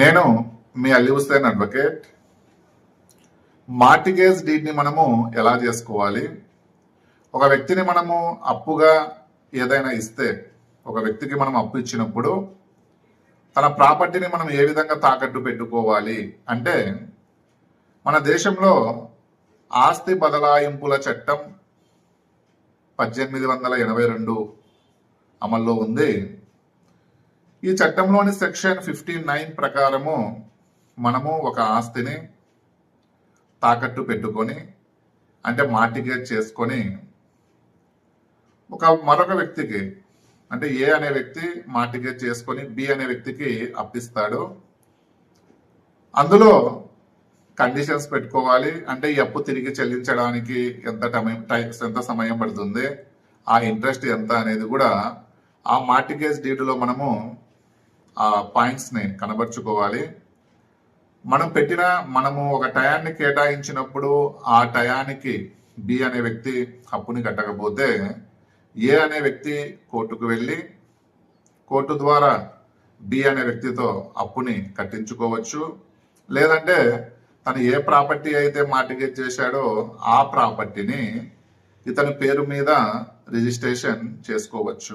నేను మీ Ali Hussain advocate. Mortgage డీడ్ని మనము ఎలా చేసుకోవాలి? ఒక వ్యక్తిని మనము అప్పుగా ఏదైనా ఇస్తే, ఒక వ్యక్తికి మనం అప్పు ఇచ్చినప్పుడు తన ప్రాపర్టీని మనం ఏ విధంగా తాకట్టు పెట్టుకోవాలి అంటే, మన దేశంలో ఆస్తి బదలాయింపుల చట్టం 1882 అమల్లో ఉంది. ఈ చట్టంలోని సెక్షన్ 59 ప్రకారము మనము ఒక ఆస్తిని తాకట్టు పెట్టుకొని, అంటే మార్టిగేజ్ చేసుకొని, మరొక వ్యక్తికి, అంటే ఏ అనే వ్యక్తి మార్టిగేజ్ చేసుకొని బి అనే వ్యక్తికి అప్పిస్తాడు. అందులో కండిషన్స్ పెట్టుకోవాలి. అంటే ఈ అప్పు తిరిగి చెల్లించడానికి ఎంత సమయం పడుతుంది, ఆ ఇంట్రెస్ట్ ఎంత అనేది కూడా ఆ మార్టిగేజ్ డీడ్లో మనము ఆ పాయింట్స్ ని కనబరుచుకోవాలి. మనము ఒక టయాన్ని కేటాయించినప్పుడు ఆ టయానికి బి అనే వ్యక్తి అప్పుని కట్టకపోతే ఏ అనే వ్యక్తి కోర్టుకు వెళ్ళి కోర్టు ద్వారా బి అనే వ్యక్తితో అప్పుని కట్టించుకోవచ్చు. లేదంటే తను ఏ ప్రాపర్టీ అయితే మార్టిగేజ్ చేశాడో ఆ ప్రాపర్టీని ఇతని పేరు మీద రిజిస్ట్రేషన్ చేసుకోవచ్చు.